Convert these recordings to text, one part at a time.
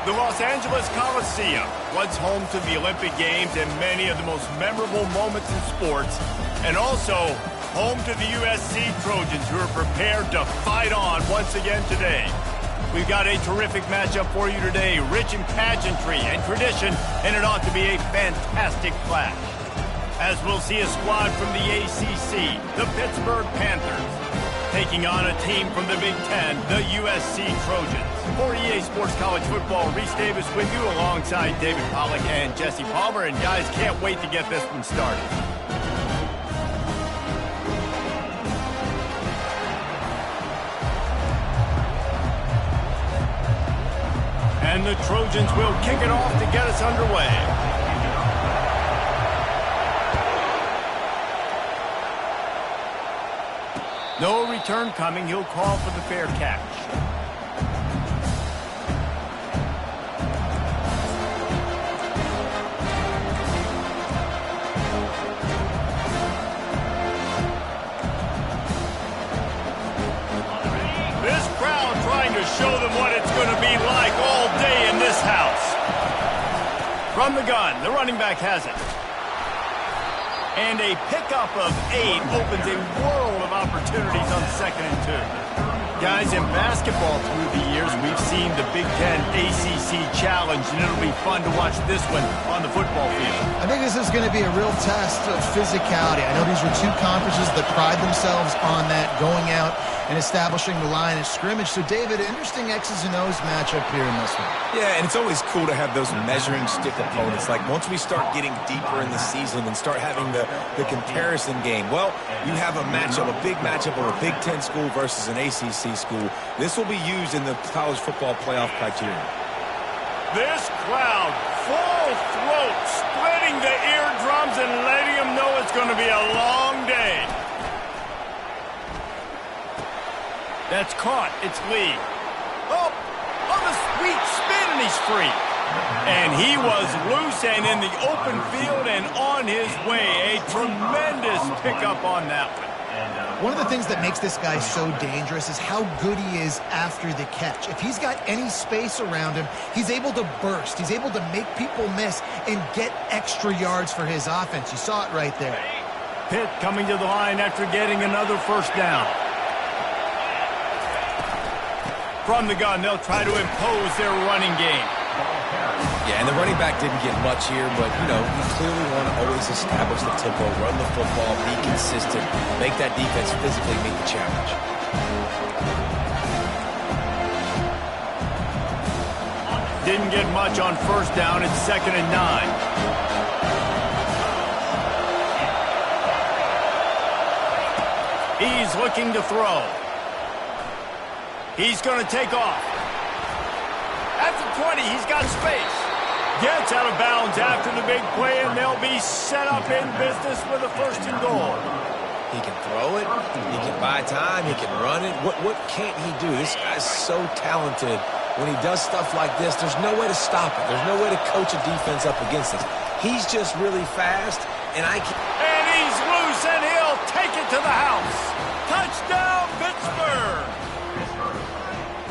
The Los Angeles Coliseum, once home to the Olympic Games and many of the most memorable moments in sports, and also home to the USC Trojans, who are prepared to fight on once again today. We've got a terrific matchup for you today, rich in pageantry and tradition, and it ought to be a fantastic clash. As we'll see a squad from the ACC, the Pittsburgh Panthers, taking on a team from the Big Ten, the USC Trojans. For EA Sports College Football, Reese Davis with you alongside David Pollack and Jesse Palmer. And guys, can't wait to get this one started. And the Trojans will kick it off to get us underway. No return coming. He'll call for the fair catch. This crowd trying to show them what it's going to be like all day in this house. From the gun, the running back has it. And a pickup of 8 opens a world of opportunities on 2nd and 2. Guys, in basketball through the years, we've seen the Big Ten ACC Challenge, and it'll be fun to watch this one on the football field. I think this is going to be a real test of physicality. I know these are two conferences that pride themselves on that, going out and establishing the line of scrimmage. So, David, interesting X's and O's matchup here in this one. Yeah, and it's always cool to have those measuring stick opponents. Like, once we start getting deeper in the season and start having the comparison game, well, you have a matchup, a big matchup of a Big Ten school versus an ACC school. This will be used in the college football playoff criteria. This crowd, full throat, splitting the eardrums and letting them know it's going to be a long day. That's caught. It's Lee. Oh, on a sweet spin, and he's free. And he was loose and in the open field and on his way. A tremendous pickup on that one. One of the things that makes this guy so dangerous is how good he is after the catch. If he's got any space around him, he's able to burst. He's able to make people miss and get extra yards for his offense. You saw it right there. Pitt coming to the line after getting another first down. From the gun, they'll try to impose their running game. Yeah, and the running back didn't get much here, but, you know, we clearly want to always establish the tempo, run the football, be consistent, make that defense physically meet the challenge. Didn't get much on first down. It's 2nd and 9. He's looking to throw. He's going to take off. At the 20, he's got space. Gets out of bounds after the big play, and they'll be set up in business with a 1st and goal. He can throw it. He can buy time. He can run it. What can't he do? This guy's so talented. When he does stuff like this, there's no way to stop it. There's no way to coach a defense up against it. He's just really fast, and And he's loose, and he'll take it to the house. Touchdown, Pittsburgh!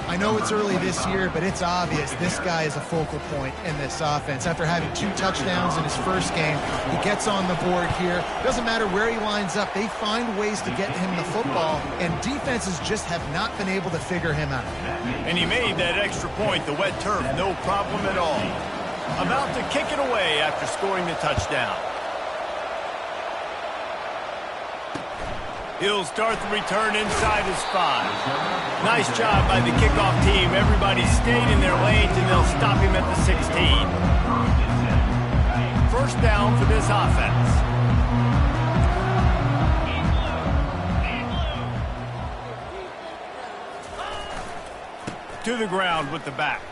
I know it's early this year, but it's obvious this guy is a focal point in this offense. After having 2 touchdowns in his first game, he gets on the board here. Doesn't matter where he lines up, they find ways to get him the football, and defenses just have not been able to figure him out. And he made that extra point, the wet turf, no problem at all. About to kick it away after scoring the touchdown. He'll start the return inside his 5. Nice job by the kickoff team. Everybody stayed in their lanes, and they'll stop him at the 16. First down for this offense. To the ground with the back.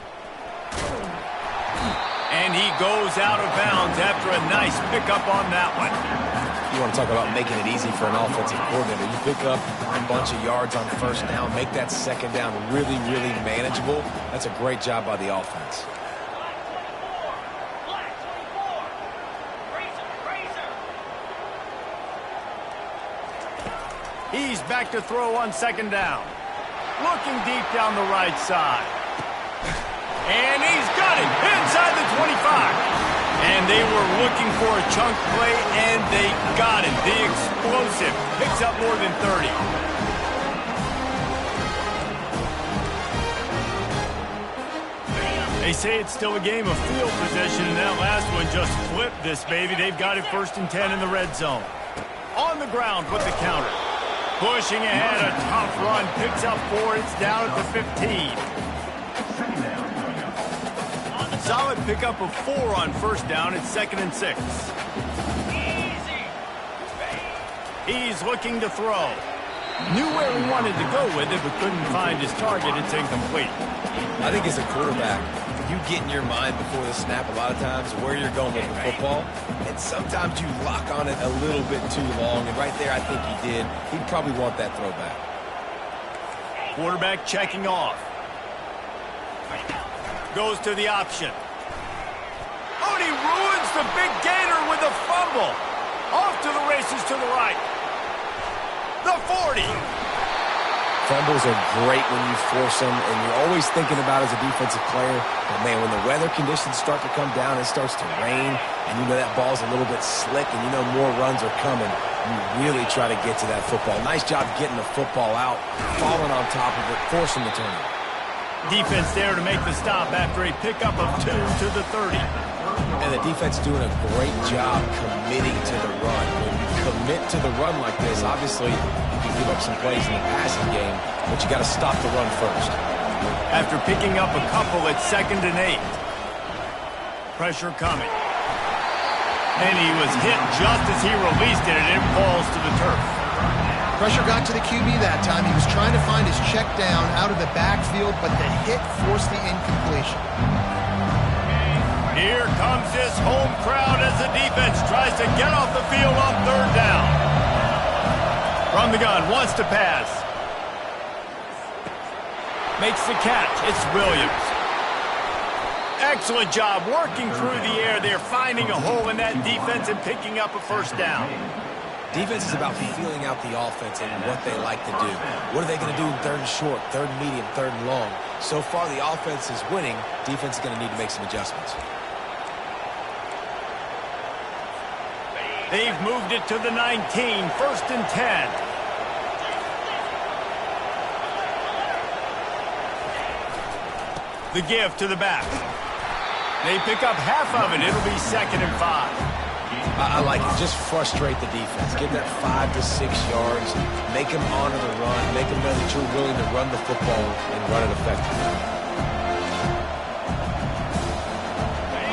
And he goes out of bounds after a nice pickup on that one. You want to talk about making it easy for an offensive coordinator. You pick up a bunch of yards on first down, make that second down really, really manageable. That's a great job by the offense. He's back to throw on 2nd down. Looking deep down the right side. And he's got it inside the 25. And they were looking for a chunk play, and they got it. The explosive picks up more than 30. They say it's still a game of field possession, and that last one just flipped this baby. They've got it 1st and 10 in the red zone. On the ground with the counter. Pushing ahead, a tough run. Picks up 4. It's down at the 15. Solid pickup of 4 on 1st down. It's 2nd and 6. He's looking to throw. Knew where he wanted to go with it, but couldn't find his target. It's incomplete. I think as a quarterback, you get in your mind before the snap a lot of times where you're going with the football, and sometimes you lock on it a little bit too long, and right there I think he did. He'd probably want that throwback. Quarterback checking off. Goes to the option. Oh, and he ruins the big gainer with a fumble. Off to the races to the right. The 40. Fumbles are great when you force them, and you're always thinking about as a defensive player, but man, when the weather conditions start to come down, it starts to rain, and you know that ball's a little bit slick, and you know more runs are coming, you really try to get to that football. Nice job getting the football out, falling on top of it, forcing the turnover. Defense there to make the stop after a pickup of 2 to the 30. And the defense doing a great job committing to the run. When you commit to the run like this, obviously you can give up some plays in the passing game, but you got to stop the run first. After picking up a couple at 2nd and 8. Pressure coming. And he was hit just as he released it, and it falls to the turf. Pressure got to the QB that time. He was trying to find his check down out of the backfield, but the hit forced the incompletion. Here comes this home crowd as the defense tries to get off the field on 3rd down. From the gun, wants to pass. Makes the catch. It's Williams. Excellent job working through the air there, finding a hole in that defense and picking up a 1st down. Defense is about feeling out the offense and what they like to do. What are they going to do in 3rd and short, 3rd and medium, 3rd and long? So far, the offense is winning. Defense is going to need to make some adjustments. They've moved it to the 19, 1st and 10. The give to the back. They pick up half of it. It'll be 2nd and 5. I like it. Just frustrate the defense. Give that 5 to 6 yards. Make them honor the run. Make them know that you're willing to run the football and run it effectively.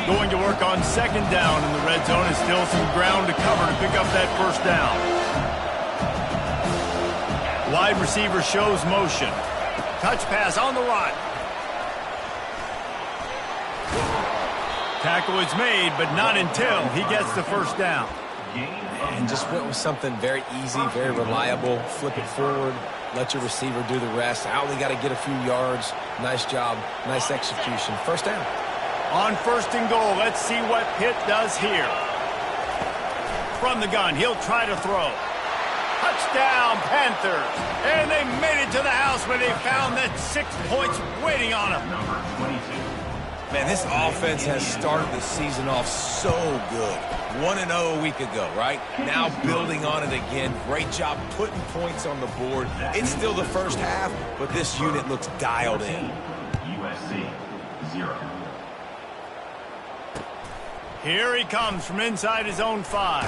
Going to work on 2nd down in the red zone, and still some ground to cover to pick up that 1st down. Wide receiver shows motion. Touch pass on the run. Tackle is made, but not until he gets the 1st down. And just went with something very easy, very reliable. Flip it forward. Let your receiver do the rest. I only got to get a few yards. Nice job. Nice execution. 1st down. On 1st and goal, let's see what Pitt does here. From the gun, he'll try to throw. Touchdown, Panthers. And they made it to the house when they found that 6 points waiting on them. Man, this offense has started the season off so good. 1-0 a week ago, right? Now building on it again. Great job putting points on the board. It's still the 1st half, but this unit looks dialed in. USC 0. Here he comes from inside his own 5.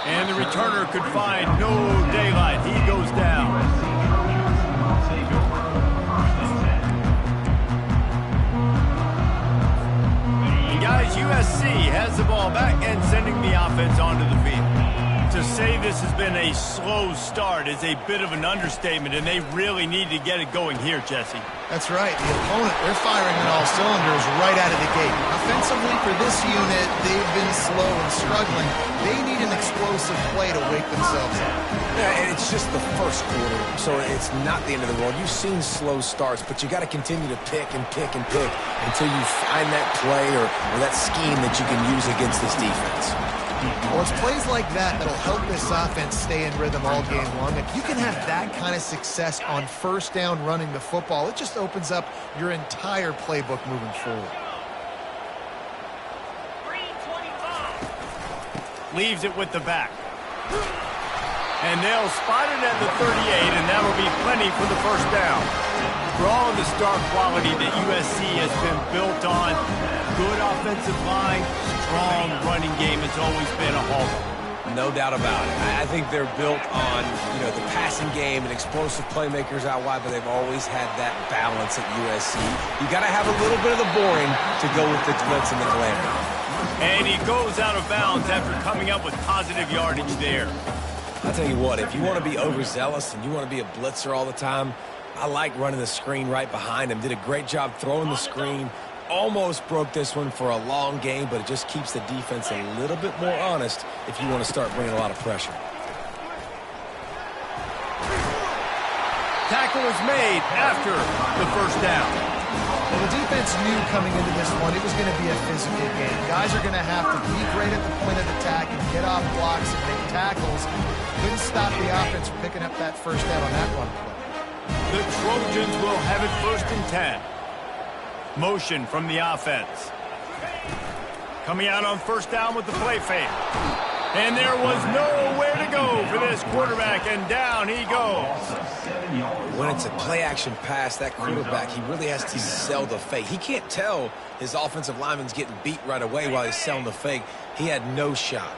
And the returner could find no daylight. He goes down. Guys, USC has the ball back and sending the offense onto the field. To say this has been a slow start is a bit of an understatement, and they really need to get it going here, Jesse. That's right. The opponent, they're firing on all cylinders right out of the gate. Offensively, for this unit, they've been slow and struggling. They need an explosive play to wake themselves up. Yeah, and it's just the 1st quarter, so it's not the end of the world. You've seen slow starts, but you got to continue to pick and pick and pick until you find that play or that scheme that you can use against this defense. Well, it's plays like that that'll help this offense stay in rhythm all game long. If you can have that kind of success on first down running the football, it just opens up your entire playbook moving forward. Leaves it with the back. And they'll spot it at the 38, and that'll be plenty for the first down. For all of the star quality that USC has been built on, good offensive line, strong running game has always been a hallmark. No doubt about it. I think they're built on, the passing game and explosive playmakers out wide, but they've always had that balance at USC. You got to have a little bit of the boring to go with the glitz and the glamour. And he goes out of bounds after coming up with positive yardage there. I'll tell you what, if you want to be overzealous and you want to be a blitzer all the time, I like running the screen right behind him. Did a great job throwing the screen. Almost broke this one for a long game, but it just keeps the defense a little bit more honest if you want to start bringing a lot of pressure. Tackle is made after the first down. Well, the defense knew coming into this one it was going to be a physical game. Guys are going to have to be great at the point of attack and get off blocks and make tackles. Couldn't stop the offense from picking up that first down on that run play. The Trojans will have it 1st and 10. Motion from the offense. Coming out on first down with the play fake. And there was nowhere to go for this quarterback, and down he goes. When it's a play-action pass, that quarterback, he really has to sell the fake. He can't tell his offensive lineman's getting beat right away while he's selling the fake. He had no shot.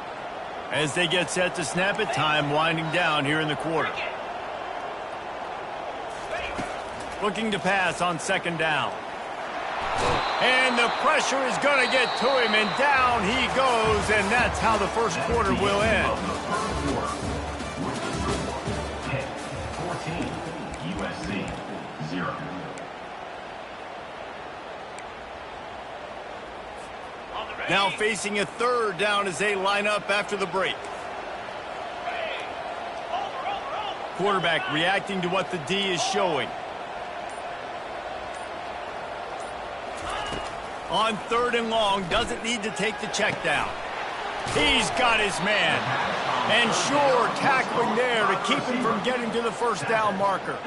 As they get set to snap it, time winding down here in the quarter. Looking to pass on 2nd down. And the pressure is going to get to him, and down he goes, and that's how the first quarter will end. 14, USC 0. Now facing a 3rd down as they line up after the break. Quarterback reacting to what the D is showing. On 3rd and long, doesn't need to take the check down. He's got his man. And sure, tackling there to keep him from getting to the first down marker.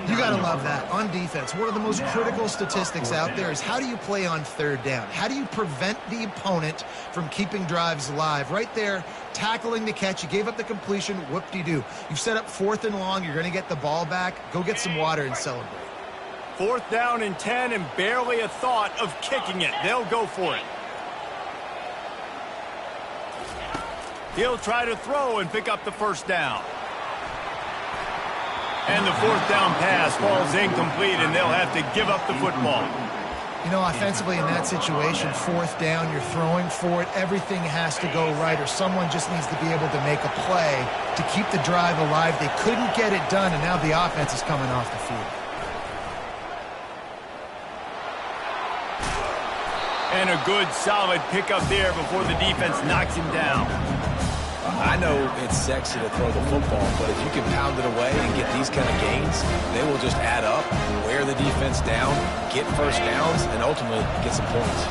You got to love that. On defense, one of the most critical statistics out there is how do you play on 3rd down? How do you prevent the opponent from keeping drives alive? Right there, tackling the catch. You gave up the completion. Whoop-de-doo. You've set up 4th and long. You're going to get the ball back. Go get some water and celebrate. 4th down and 10, and barely a thought of kicking it. They'll go for it. He'll try to throw and pick up the first down. And the 4th down pass falls incomplete, and they'll have to give up the football. You know, offensively in that situation, 4th down, you're throwing for it. Everything has to go right, or someone just needs to be able to make a play to keep the drive alive. They couldn't get it done, and now the offense is coming off the field. And a good, solid pickup there before the defense knocks him down. I know it's sexy to throw the football, but if you can pound it away and get these kind of gains, they will just add up, wear the defense down, get first downs, and ultimately get some points.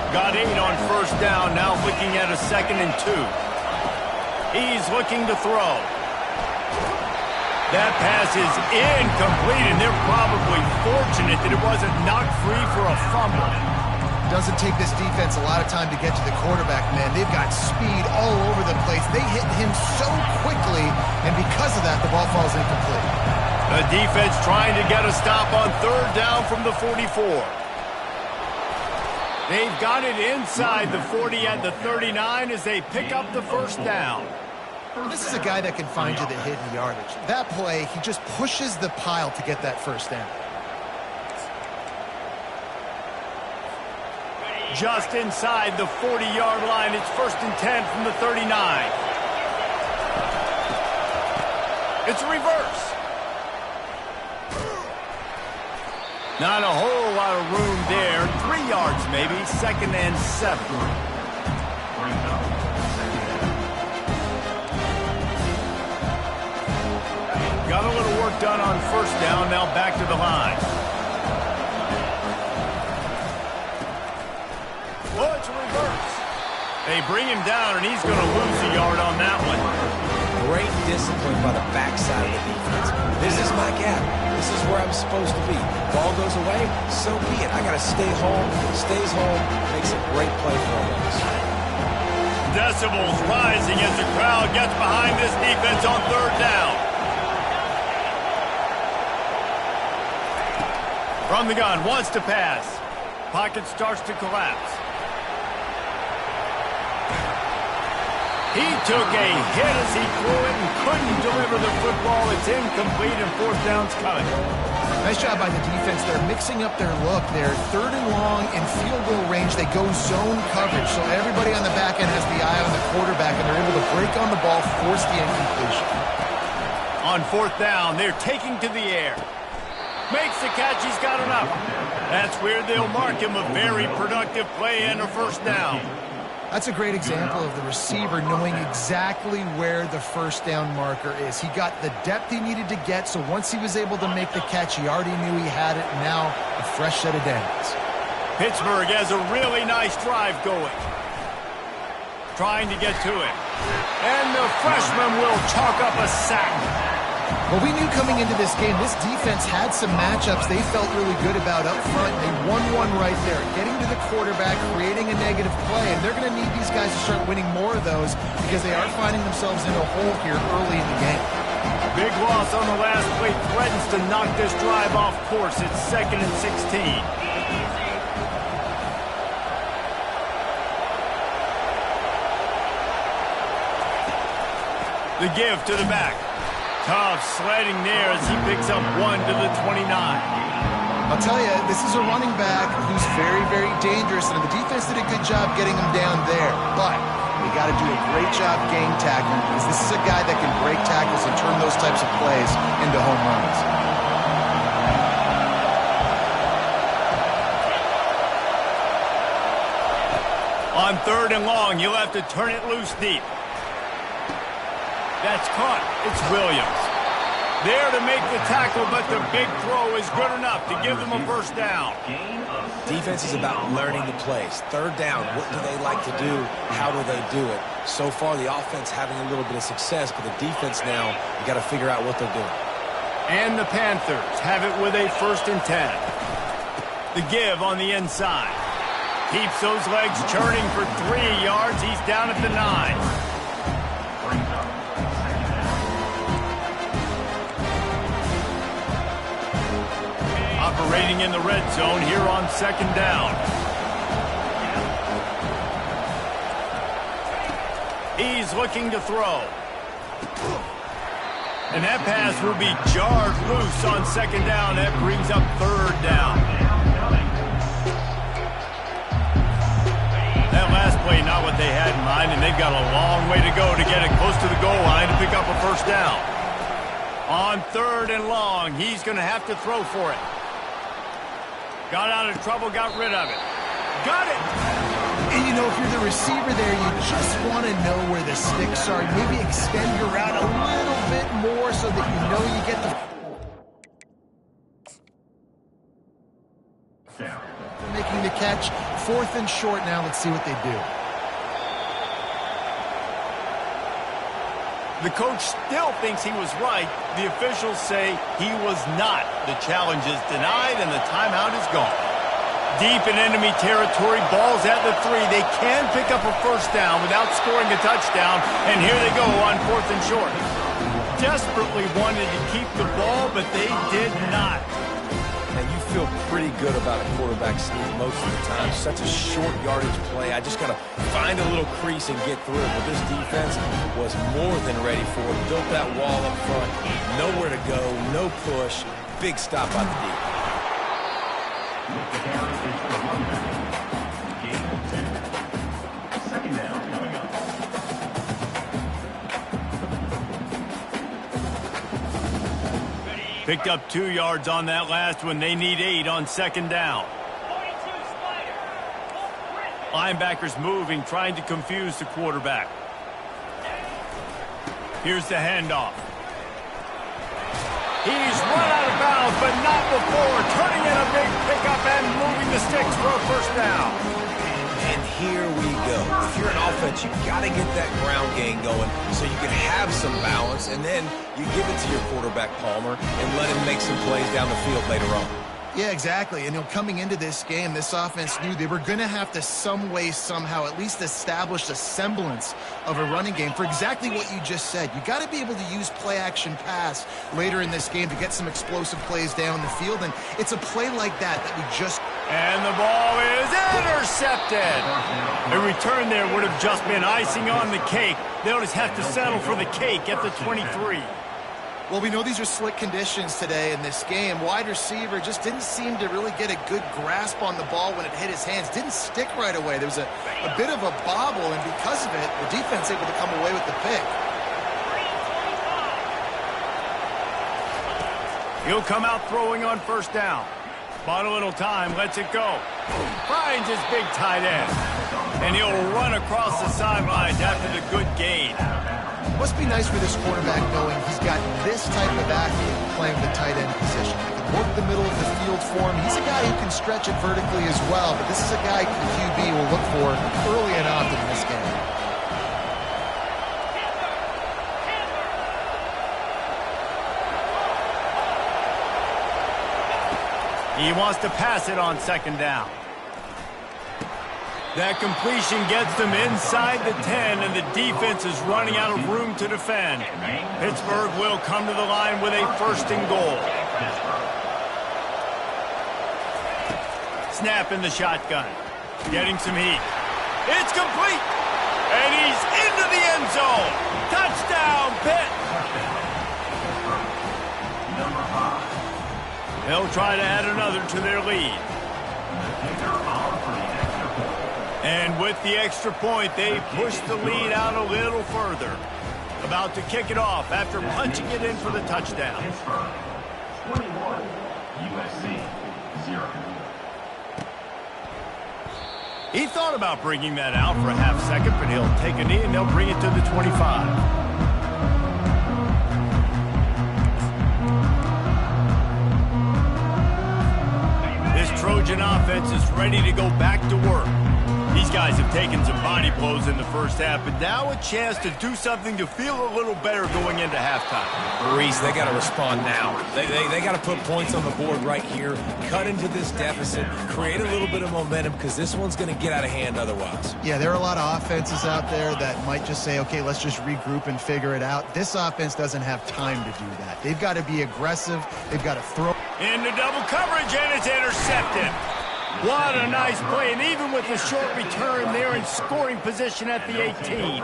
Got 8 on first down, now looking at a 2nd and 2. He's looking to throw. That pass is incomplete, and they're probably fortunate that it wasn't knocked free for a fumble. Doesn't take this defense a lot of time to get to the quarterback, man. They've got speed all over the place. They hit him so quickly, and because of that, the ball falls incomplete. The defense trying to get a stop on 3rd down from the 44. They've got it inside the 40 at the 39 as they pick up the first down. This is a guy that can find you the hidden yardage. That play, he just pushes the pile to get that first down. Just inside the 40-yard line. It's 1st and 10 from the 39. It's a reverse. Not a whole lot of room there. 3 yards maybe. 2nd and 7. Got a little work done on first down. Now back to the line. Oh, it's a reverse. They bring him down, and he's going to lose a yard on that one. Great discipline by the backside of the defense. This is my gap. This is where I'm supposed to be. Ball goes away, so be it. I got to stay home. Stays home. Makes a great play for us. Decibels rising as the crowd gets behind this defense on third down. From the gun, wants to pass. Pocket starts to collapse. He took a hit as he threw it and couldn't deliver the football. It's incomplete and fourth down's coming. Nice job by the defense. They're mixing up their look. They're third and long in field goal range. They go zone coverage, so everybody on the back end has the eye on the quarterback, and they're able to break on the ball, force the incompletion. On fourth down, they're taking to the air. Makes the catch. He's got enough. That's where they'll mark him a very productive play and a first down. That's a great example of the receiver knowing exactly where the first down marker is. He got the depth he needed to get, so once he was able to make the catch, he already knew he had it, and now a fresh set of downs. Pittsburgh has a really nice drive going. Trying to get to it. And the freshman will chalk up a sack. Well, we knew coming into this game, this defense had some matchups they felt really good about up front. They won one right there, getting to the quarterback, creating a negative play, and they're going to need these guys to start winning more of those because they are finding themselves in a hole here early in the game. Big loss on the last play threatens to knock this drive off course. It's 2nd and 16. The give to the back. Tough sledding there as he picks up 1 to the 29. I'll tell you, this is a running back who's very, very dangerous, and the defense did a good job getting him down there. But we got to do a great job game tackling because this is a guy that can break tackles and turn those types of plays into home runs. On third and long, you'll have to turn it loose deep. That's caught. It's Williams. There to make the tackle, but the big throw is good enough to give them a first down. Defense is about learning the plays. Third down, what do they like to do? How do they do it? So far, the offense having a little bit of success, but the defense now, you got to figure out what they're doing. And the Panthers have it with a 1st and 10. The give on the inside. Keeps those legs churning for 3 yards. He's down at the 9. Operating in the red zone here on 2nd down. He's looking to throw. And that pass will be jarred loose on 2nd down. That brings up 3rd down. That last play, not what they had in mind, and they've got a long way to go to get it close to the goal line to pick up a first down. On 3rd and long, he's going to have to throw for it. Got out of trouble, got rid of it. Got it! And, you know, if you're the receiver there, you just want to know where the sticks are. Maybe extend your route a little bit more so that you know you get the... They're making the catch. 4th and short now. Let's see what they do. The coach still thinks he was right. The officials say he was not. The challenge is denied, and the timeout is gone. Deep in enemy territory, ball's at the 3. They can pick up a first down without scoring a touchdown, and here they go on 4th and short. Desperately wanted to keep the ball, but they did not. And you feel pretty good about a quarterback sneak most of the time. Such a short yardage play. I just got to find a little crease and get through it. But this defense was more than ready for it. Built that wall up front. Nowhere to go. No push. Big stop by the deep. Second down coming up. Picked up 2 yards on that last one. They need 8 on 2nd down. Linebackers moving, trying to confuse the quarterback. Here's the handoff. He's run out of bounds, but not before. Turning in a big pickup and moving the sticks for a first down. And here we go. If you're an offense, you got to get that ground game going so you can have some balance, and then you give it to your quarterback, Palmer, and let him make some plays down the field later on. Yeah, exactly. And coming into this game, this offense knew they were going to have to some way, somehow, at least establish a semblance of a running game for exactly what you just said. You got to be able to use play-action pass later in this game to get some explosive plays down the field, and it's a play like that we just... And the ball is intercepted. A return there would have just been icing on the cake. They'll just have to settle for the cake at the 23. Well, we know these are slick conditions today in this game. Wide receiver just didn't seem to really get a good grasp on the ball when it hit his hands. Didn't stick right away. There was a bit of a bobble, and because of it, the defense able to come away with the pick. He'll come out throwing on first down. Bought a little time, lets it go. Finds his big tight end. And he'll run across the sidelines after the good gain. Must be nice for this quarterback knowing he's got this type of athlete playing the tight end position. He can work the middle of the field for him. He's a guy who can stretch it vertically as well, but this is a guy the QB will look for early and often in this game. He wants to pass it on second down. That completion gets them inside the 10, and the defense is running out of room to defend. Pittsburgh will come to the line with a first and goal. Snap in the shotgun. Getting some heat. It's complete. And he's into the end zone. Touchdown, Pitt. They'll try to add another to their lead. And with the extra point, they push the lead out a little further. About to kick it off after punching it in for the touchdown. 21, USC, 0. He thought about bringing that out for a half second, but he'll take a knee and they'll bring it to the 25. Trojan offense is ready to go back to work. These guys have taken some body blows in the first half, but now a chance to do something to feel a little better going into halftime. Reese, they got to respond now. They got to put points on the board right here, cut into this deficit, create a little bit of momentum, because this one's going to get out of hand otherwise. Yeah, there are a lot of offenses out there that might just say, okay, let's just regroup and figure it out. This offense doesn't have time to do that. They've got to be aggressive. They've got to throw. Into double coverage, and it's intercepted. What a nice play, and even with the short return, they're in scoring position at the 18.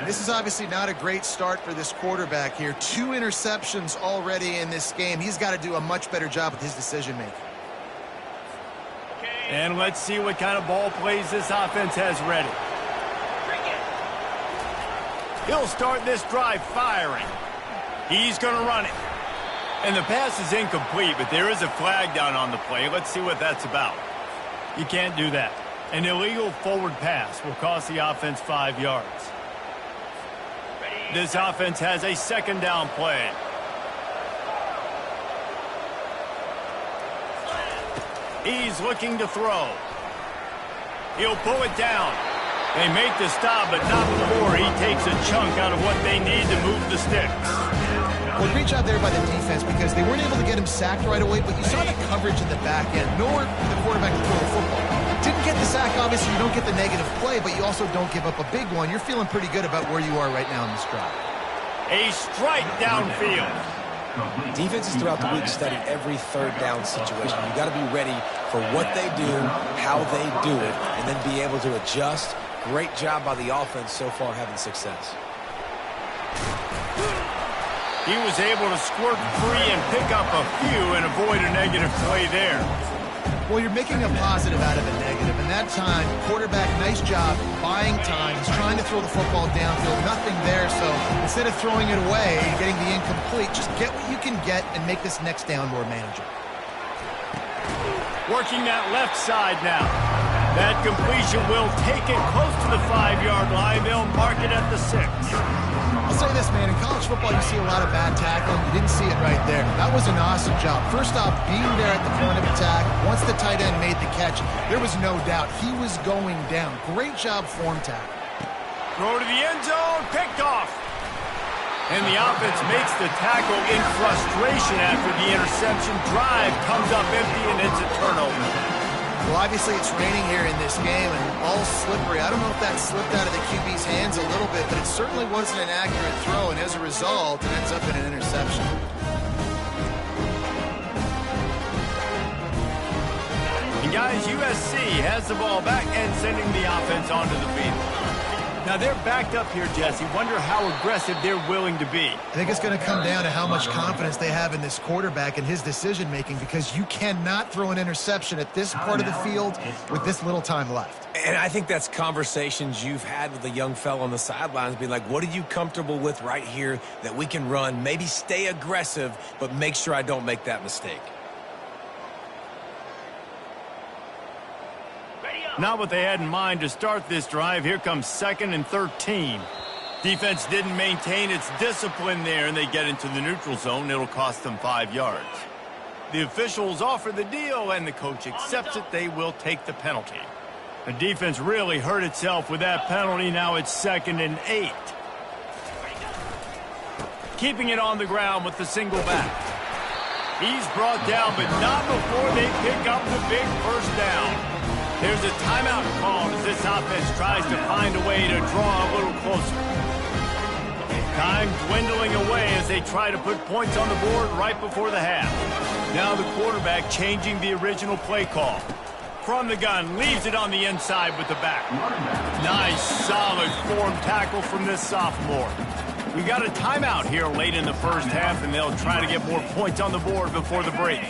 This is obviously not a great start for this quarterback here. 2 interceptions already in this game. He's got to do a much better job with his decision-making. And let's see what kind of ball plays this offense has ready. He'll start this drive firing. He's going to run it. And the pass is incomplete, but there is a flag down on the play. Let's see what that's about. You can't do that. An illegal forward pass will cost the offense 5 yards. This offense has a second down play. He's looking to throw. He'll pull it down. They make the stop, but not before he takes a chunk out of what they need to move the sticks. Well, great job there by the defense because they weren't able to get him sacked right away, but you saw the coverage in the back end. Nowhere for the quarterback to throw the football. Didn't get the sack, obviously. You don't get the negative play, but you also don't give up a big one. You're feeling pretty good about where you are right now in this drive. A strike downfield. Defenses throughout the week study every third down situation. You got to be ready for what they do, how they do it, and then be able to adjust. Great job by the offense so far having success. He was able to squirt free and pick up a few and avoid a negative play there. Well, you're making a positive out of a negative, and that time, quarterback, nice job, buying time. He's trying to throw the football downfield, nothing there, so instead of throwing it away and getting the incomplete, just get what you can get and make this next down more manageable. Working that left side now. That completion will take it close to the 5-yard line. They'll mark it at the 6. I'll say this, man, in college football you see a lot of bad tackling. You didn't see it right there. That was an awesome job. First off, being there at the front of it, attack. Once the tight end made the catch, there was no doubt he was going down. Great job form tackle. Throw to the end zone, picked off. And the offense makes the tackle in frustration after the interception. Drive comes up empty, and it's a turnover. Well, obviously it's raining here in this game and all slippery. I don't know if that slipped out of the QB's hands a little bit, but it certainly wasn't an accurate throw, and as a result, it ends up in an interception. And guys, USC has the ball back and sending the offense onto the field. Now they're backed up here, Jesse. Wonder how aggressive they're willing to be. I think it's going to come down to how much confidence they have in this quarterback and his decision-making, because you cannot throw an interception at this part of the field with this little time left. And I think that's conversations you've had with a young fellow on the sidelines, being like, what are you comfortable with right here that we can run? Maybe stay aggressive, but make sure I don't make that mistake. Not what they had in mind to start this drive. Here comes 2nd and 13. Defense didn't maintain its discipline there, and they get into the neutral zone. It'll cost them 5 yards. The officials offer the deal, and the coach accepts it. They will take the penalty. The defense really hurt itself with that penalty. Now it's 2nd and 8. Keeping it on the ground with the single back. He's brought down, but not before they pick up the big first down. There's a timeout called as this offense tries to find a way to draw a little closer. Time dwindling away as they try to put points on the board right before the half. Now the quarterback changing the original play call. From the gun, leaves it on the inside with the back. Nice, solid form tackle from this sophomore. We got a timeout here late in the first half, and they'll try to get more points on the board before the break.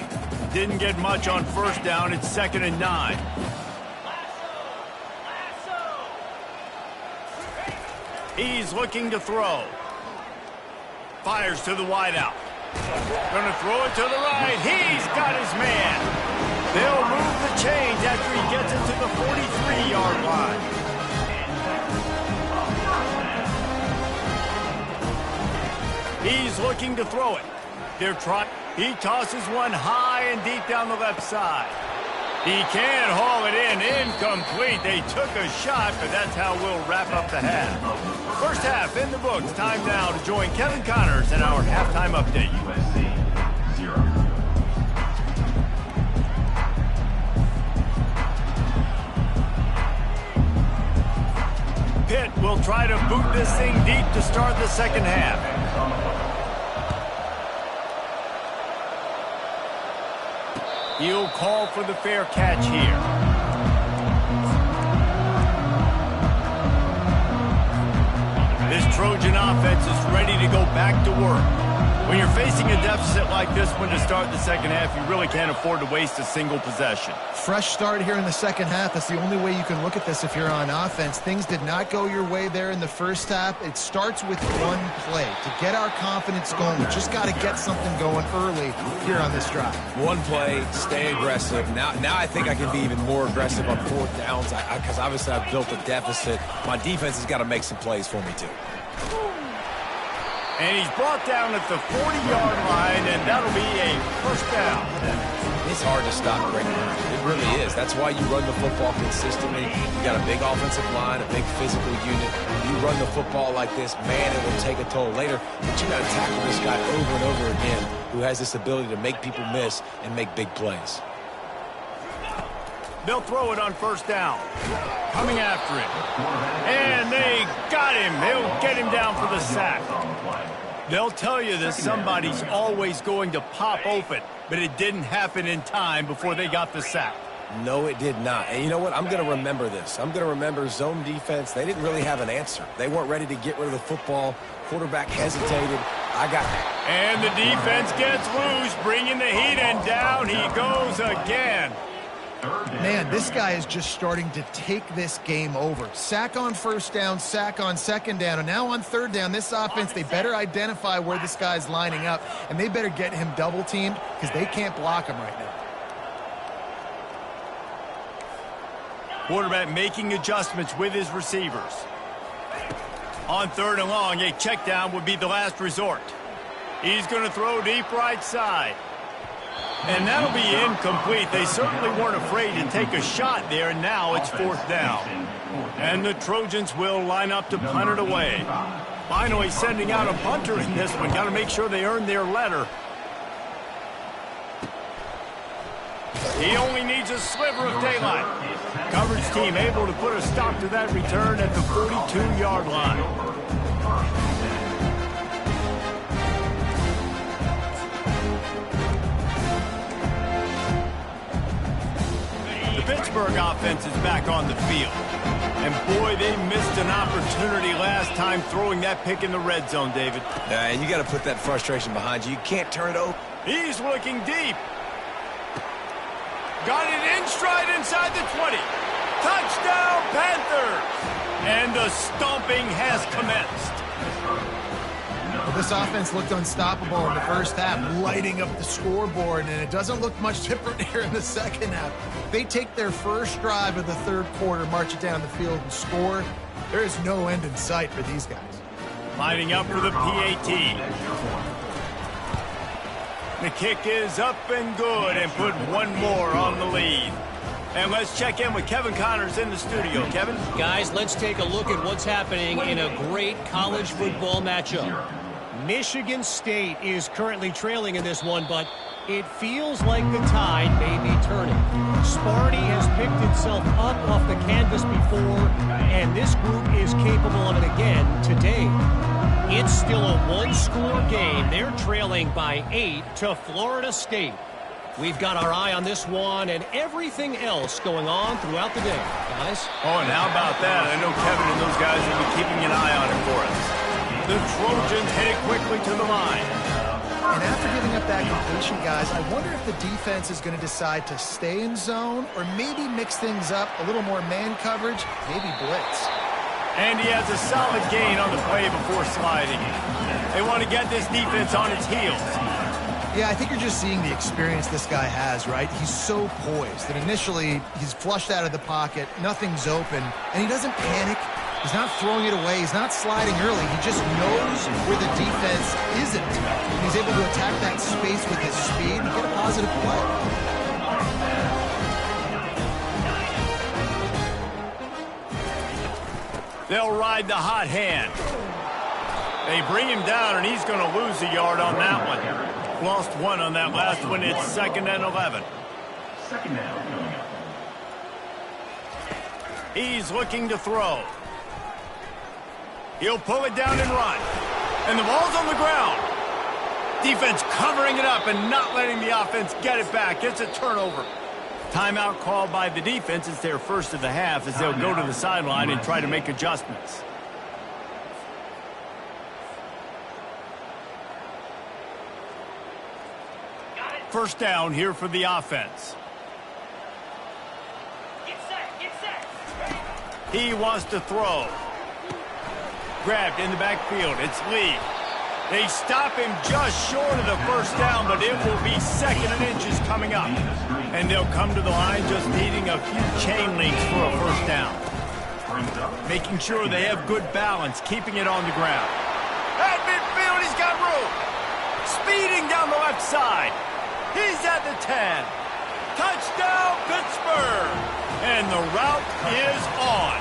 Didn't get much on first down. It's 2nd and 9. He's looking to throw. Fires to the wideout. Gonna throw it to the right. He's got his man. They'll move the chains after he gets it to the 43-yard line. He's looking to throw it. They're trying. He tosses one high and deep down the left side. He can't haul it in. Incomplete. They took a shot, but that's how we'll wrap up the half. First half in the books. Time now to join Kevin Connors in our halftime update. USC 0. Pitt will try to boot this thing deep to start the second half. He'll call for the fair catch here. This Trojan offense is ready to go back to work. When you're facing a deficit like this one to start the second half, you really can't afford to waste a single possession. Fresh start here in the second half. That's the only way you can look at this if you're on offense. Things did not go your way there in the first half. It starts with one play. To get our confidence going, we just got to get something going early here on this drive. One play, stay aggressive. Now I think I can be even more aggressive on 4th downs because obviously I've built a deficit. My defense has got to make some plays for me too. And he's brought down at the 40-yard line, and that'll be a first down. It's hard to stop Greg Murray. It really is. That's why you run the football consistently. You got a big offensive line, a big physical unit. You run the football like this, man, it will take a toll later. But you got to tackle this guy over and over again who has this ability to make people miss and make big plays. They'll throw it on first down. Coming after it. And they got him. They'll get him down for the sack. They'll tell you that somebody's always going to pop open, but it didn't happen in time before they got the sack. No, it did not. And you know what? I'm going to remember this. I'm going to remember zone defense. They didn't really have an answer. They weren't ready to get rid of the football. Quarterback hesitated. I got that. And the defense gets loose, bringing the heat, and down he goes again. Man, this guy is just starting to take this game over. Sack on first down, sack on second down, and now on third down, this offense, they better identify where this guy's lining up, and they better get him double-teamed because they can't block him right now. Quarterback making adjustments with his receivers. On 3rd and long, a check down would be the last resort. He's going to throw deep right side. And that'll be incomplete. They certainly weren't afraid to take a shot there, and now it's 4th down. And the Trojans will line up to punt it away. Finally sending out a punter in this one. Got to make sure they earn their letter. He only needs a sliver of daylight. Coverage team able to put a stop to that return at the 42-yard line. Pittsburgh offense is back on the field. And boy, they missed an opportunity last time throwing that pick in the red zone, David. And you got to put that frustration behind you. You can't turn it over. He's looking deep. Got it in stride inside the 20. Touchdown, Panthers! And the stomping has commenced. Well, this offense looked unstoppable in the first half, lighting up the scoreboard, and it doesn't look much different here in the second half. They take their first drive of the third quarter, march it down the field, and score. There is no end in sight for these guys. Lining up for the PAT. The kick is up and good, and put one more on the lead. And let's check in with Kevin Connors in the studio. Kevin? Guys, let's take a look at what's happening in a great college football matchup. Michigan State is currently trailing in this one, but it feels like the tide may be turning. Sparty has picked itself up off the canvas before, and this group is capable of it again today. It's still a one-score game. They're trailing by 8 to Florida State. We've got our eye on this one and everything else going on throughout the day, guys. Oh, and how about that? I know Kevin and those guys will be keeping an eye on it for us. The Trojans headed quickly to the line. And after giving up that completion, guys, I wonder if the defense is going to decide to stay in zone or maybe mix things up, a little more man coverage, maybe blitz. And he has a solid gain on the play before sliding. They want to get this defense on its heels. Yeah, I think you're just seeing the experience this guy has, right? He's so poised that initially he's flushed out of the pocket, nothing's open, and he doesn't panic. He's not throwing it away. He's not sliding early. He just knows where the defense isn't. And he's able to attack that space with his speed and get a positive play. They'll ride the hot hand. They bring him down, and he's going to lose a yard on that one. Lost one on that last one. It's 2nd and 11. Second down. He's looking to throw. He'll pull it down and run. And the ball's on the ground. Defense covering it up and not letting the offense get it back. It's a turnover. Timeout called by the defense. It's their first of the half as they'll go to the sideline and try to make adjustments. First down here for the offense. Get set. He wants to throw. Grabbed in the backfield. It's Lee. They stop him just short of the first down, but it will be 2nd and inches coming up. And they'll come to the line just needing a few chain links for a first down. Making sure they have good balance, keeping it on the ground. At midfield, he's got room. Speeding down the left side. He's at the 10. Touchdown, Pittsburgh. And the route is on.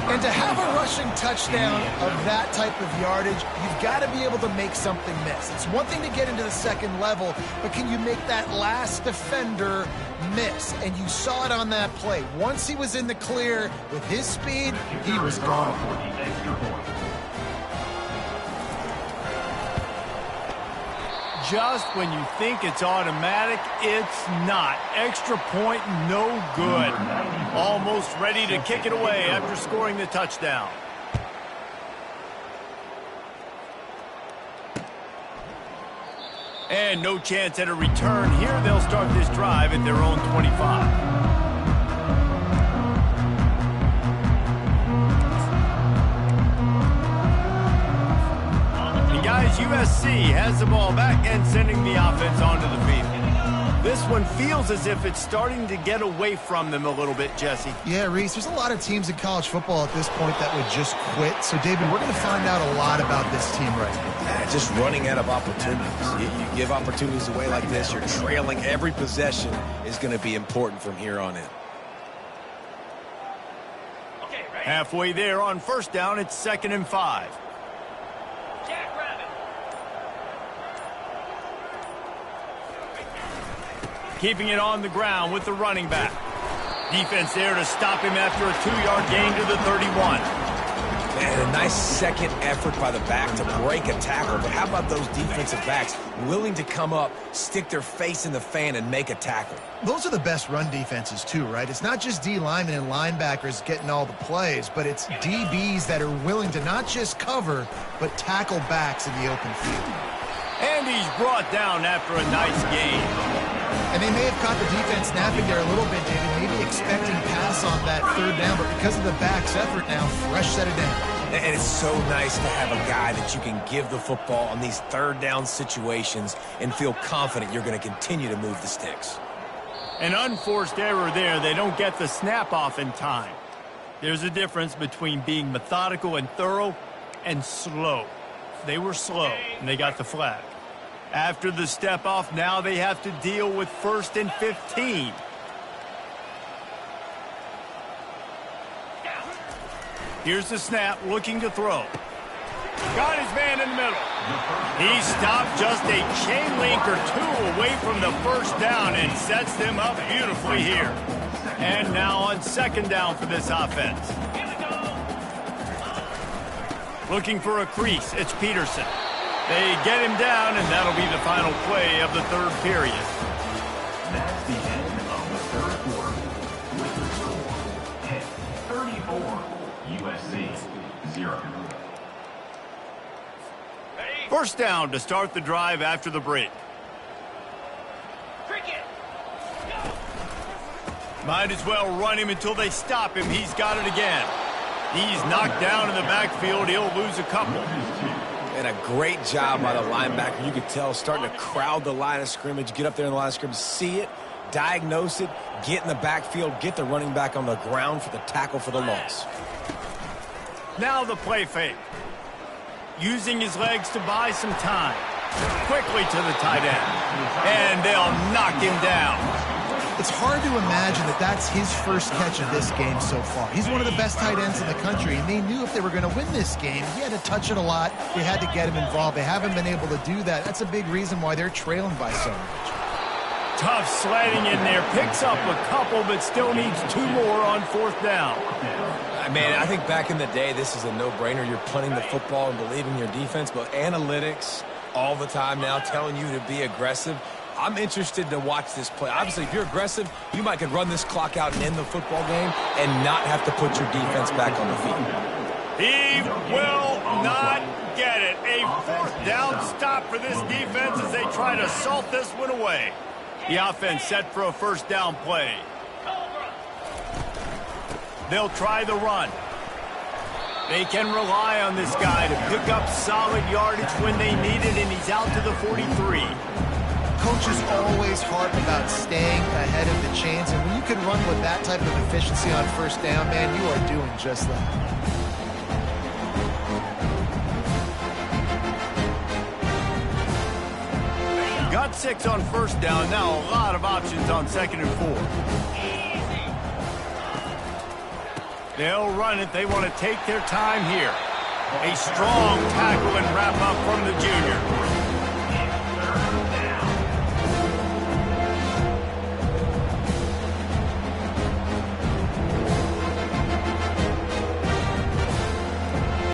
And to have a rushing touchdown of that type of yardage, you've got to be able to make something miss. It's one thing to get into the second level, but can you make that last defender miss? And you saw it on that play. Once he was in the clear with his speed, he was gone. Just when you think it's automatic, it's not. Extra point, no good. Almost ready to kick it away after scoring the touchdown. And no chance at a return here. They'll start this drive at their own 25. Guys, USC has the ball back and sending the offense onto the field. This one feels as if it's starting to get away from them a little bit, Jesse. Yeah, Reese, there's a lot of teams in college football at this point that would just quit. So, David, we're going to find out a lot about this team right now. Just running out of opportunities. You give opportunities away like this, you're trailing. Every possession is going to be important from here on in. Halfway there on first down, it's 2nd and 5. Keeping it on the ground with the running back. Defense there to stop him after a 2-yard gain to the 31. And a nice second effort by the back to break a tackle. But how about those defensive backs willing to come up, stick their face in the fan, and make a tackle? Those are the best run defenses, too, right? It's not just D linemen and linebackers getting all the plays, but it's DBs that are willing to not just cover, but tackle backs in the open field. And he's brought down after a nice gain. And they may have caught the defense snapping there a little bit, David, maybe expecting pass on that 3rd down, but because of the back's effort now, fresh set it down. And it's so nice to have a guy that you can give the football on these 3rd down situations and feel confident you're going to continue to move the sticks. An unforced error there. They don't get the snap off in time. There's a difference between being methodical and thorough and slow. They were slow, and they got the flag. After the step off, now they have to deal with 1st and 15. Here's the snap, looking to throw. Got his man in the middle. He stopped just a chain link or 2 away from the 1st down and sets them up beautifully here. And now on 2nd down for this offense. Looking for a crease, it's Peterson. They get him down, and that'll be the final play of the 3rd period. That's the end of the 3rd quarter. With the score, 34, USC 0. First down to start the drive after the break. Might as well run him until they stop him. He's got it again. He's knocked down in the backfield. He'll lose a couple. And a great job by the linebacker. You could tell starting to crowd the line of scrimmage, get up there in the line of scrimmage, see it, diagnose it, get in the backfield, get the running back on the ground for the tackle for the loss. Now the play fake. Using his legs to buy some time. Quickly to the tight end. And they'll knock him down. It's hard to imagine that that's his first catch of this game so far. He's one of the best tight ends in the country, and they knew if they were going to win this game, he had to touch it a lot. They had to get him involved. They haven't been able to do that. That's a big reason why they're trailing by so much. Tough sledding in there. Picks up a couple, but still needs 2 more on 4th down. Man, I think back in the day, this is a no-brainer. You're punting the football and believing your defense, but analytics all the time now telling you to be aggressive. I'm interested to watch this play. Obviously, if you're aggressive, you might could run this clock out and end the football game and not have to put your defense back on the field. He will not get it. A 4th down stop for this defense as they try to salt this one away. The offense set for a 1st down play. They'll try the run. They can rely on this guy to pick up solid yardage when they need it, and he's out to the 43. Coaches always harp about staying ahead of the chains, and when you can run with that type of efficiency on 1st down, man, you are doing just that. Got 6 on 1st down. Now a lot of options on 2nd and 4. They'll run it. They want to take their time here. A strong tackle and wrap up from the junior.